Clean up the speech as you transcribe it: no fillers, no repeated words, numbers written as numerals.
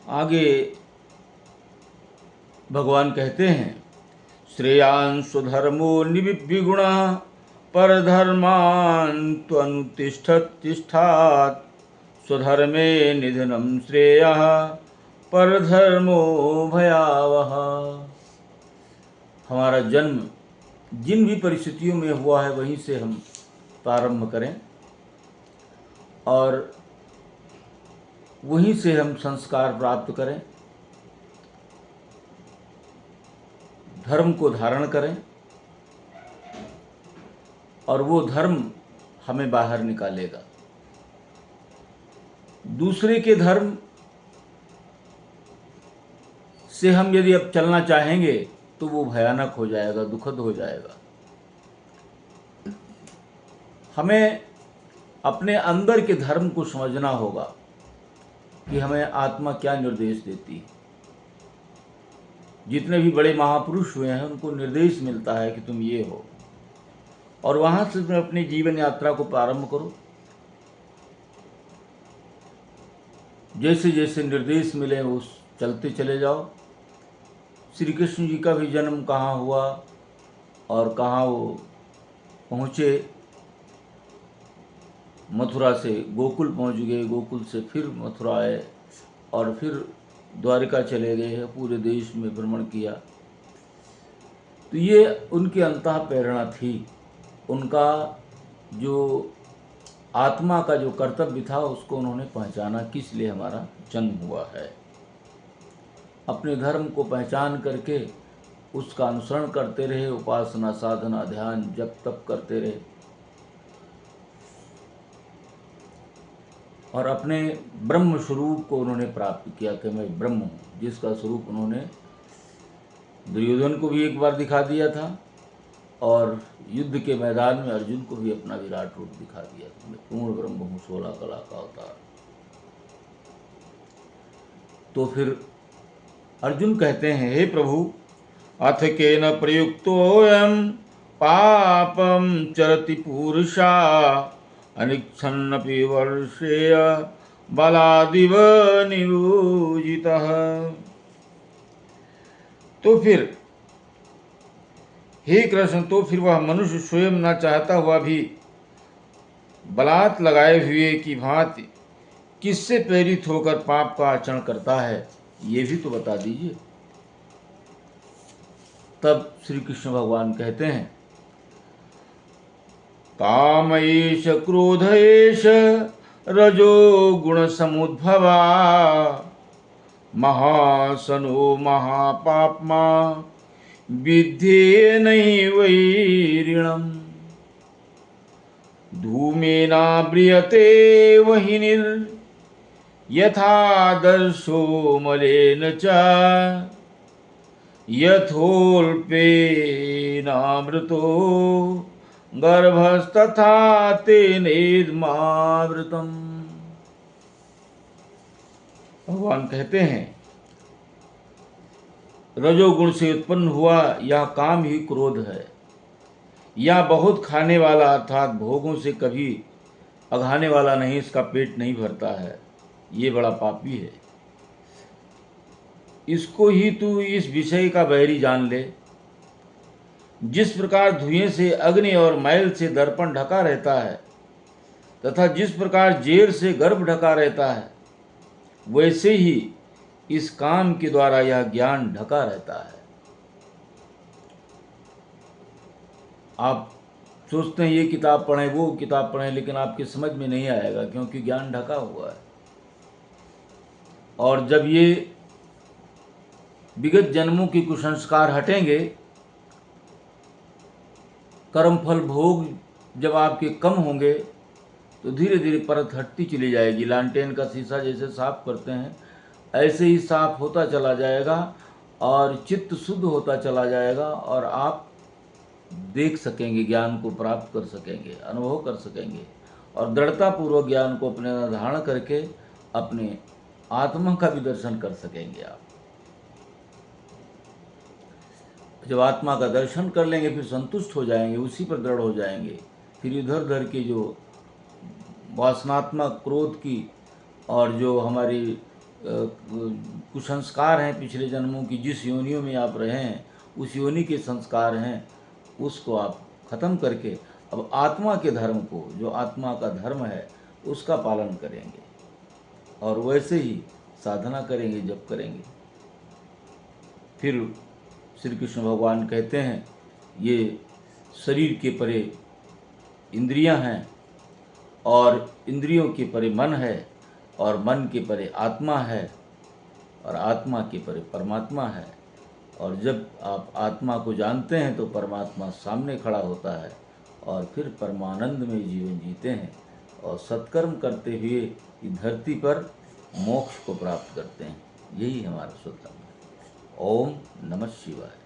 आगे भगवान कहते हैं, श्रेयान् स्वधर्मो निविगुणः परधर्मान् त्वनुतिष्ठत् स्वधर्मे निधनं श्रेयः परधर्मो भयावह। हमारा जन्म जिन भी परिस्थितियों में हुआ है वहीं से हम प्रारंभ करें और वहीं से हम संस्कार प्राप्त करें, धर्म को धारण करें और वो धर्म हमें बाहर निकालेगा। दूसरे के धर्म से हम यदि अब चलना चाहेंगे तो वो भयानक हो जाएगा, दुखद हो जाएगा। हमें अपने अंदर के धर्म को समझना होगा कि हमें आत्मा क्या निर्देश देती है। जितने भी बड़े महापुरुष हुए हैं उनको निर्देश मिलता है कि तुम ये हो, और वहाँ से तुम अपनी जीवन यात्रा को प्रारंभ करो। जैसे जैसे निर्देश मिले उस चलते चले जाओ। श्री कृष्ण जी का भी जन्म कहाँ हुआ और कहाँ वो पहुँचे। मथुरा से गोकुल पहुँच गए, गोकुल से फिर मथुरा आए और फिर द्वारिका चले गए, पूरे देश में भ्रमण किया। तो ये उनकी अंतः प्रेरणा थी। उनका जो आत्मा का जो कर्तव्य था उसको उन्होंने पहचाना, किस लिए हमारा जन्म हुआ है। अपने धर्म को पहचान करके उसका अनुसरण करते रहे, उपासना साधना ध्यान जप तप करते रहे और अपने ब्रह्म स्वरूप को उन्होंने प्राप्त किया कि मैं ब्रह्म हूँ, जिसका स्वरूप उन्होंने दुर्योधन को भी एक बार दिखा दिया था और युद्ध के मैदान में अर्जुन को भी अपना विराट रूप दिखा दिया था। मैं पूर्ण ब्रह्म हूँ, 16 कला का अवतार। तो फिर अर्जुन कहते हैं, हे प्रभु, अथ केन प्रयुक्तोऽयं पापं चरति पुरुषा अनिच्छन्नपि वर्षेय बलादिव नियोजितः। तो फिर हे कृष्ण, तो फिर वह मनुष्य स्वयं न चाहता हुआ भी बलात् लगाए हुए की भांति किससे प्रेरित होकर पाप का आचरण करता है, ये भी तो बता दीजिए। तब श्री कृष्ण भगवान कहते हैं, काम एष क्रोध एष रजो गुण समुद्भवा महासनो महापाप्मा विद्धि नैवैरिणम् धूमेनाव्रियते वह्निर् यथादर्शो मलेन च यथोल्पेनामृतो गर्भस्तथा तेनेदमावृतम्। भगवान कहते हैं, रजोगुण से उत्पन्न हुआ यह काम ही क्रोध है। यह बहुत खाने वाला अर्थात भोगों से कभी अघाने वाला नहीं, इसका पेट नहीं भरता है, ये बड़ा पापी है। इसको ही तू इस विषय का बैरी जान ले। जिस प्रकार धुएं से अग्नि और मैल से दर्पण ढका रहता है तथा जिस प्रकार जेर से गर्भ ढका रहता है, वैसे ही इस काम के द्वारा यह ज्ञान ढका रहता है। आप सोचते हैं ये किताब पढ़ें वो किताब पढ़ें, लेकिन आपकी समझ में नहीं आएगा क्योंकि ज्ञान ढका हुआ है। और जब ये विगत जन्मों के कुसंस्कार हटेंगे, कर्मफल भोग जब आपके कम होंगे तो धीरे धीरे परत हटती चली जाएगी। लालटेन का शीशा जैसे साफ करते हैं ऐसे ही साफ होता चला जाएगा और चित्त शुद्ध होता चला जाएगा और आप देख सकेंगे, ज्ञान को प्राप्त कर सकेंगे, अनुभव कर सकेंगे और दृढ़तापूर्वक ज्ञान को अपने धारण करके अपने आत्मा का भी दर्शन कर सकेंगे। आप जब आत्मा का दर्शन कर लेंगे फिर संतुष्ट हो जाएंगे, उसी पर दृढ़ हो जाएंगे। फिर इधर उधर के जो वासनात्मक क्रोध की और जो हमारी कुसंस्कार हैं पिछले जन्मों की, जिस योनियों में आप रहे हैं उस योनि के संस्कार हैं, उसको आप खत्म करके अब आत्मा के धर्म को, जो आत्मा का धर्म है, उसका पालन करेंगे और वैसे ही साधना करेंगे, जप करेंगे। फिर श्री कृष्ण भगवान कहते हैं, ये शरीर के परे इंद्रियां हैं और इंद्रियों के परे मन है और मन के परे आत्मा है और आत्मा के परे परमात्मा है। और जब आप आत्मा को जानते हैं तो परमात्मा सामने खड़ा होता है और फिर परमानंद में जीवन जीते हैं और सत्कर्म करते हुए इस धरती पर मोक्ष को प्राप्त करते हैं। यही हमारा स्वतंत्र है। ओम नमः शिवाय।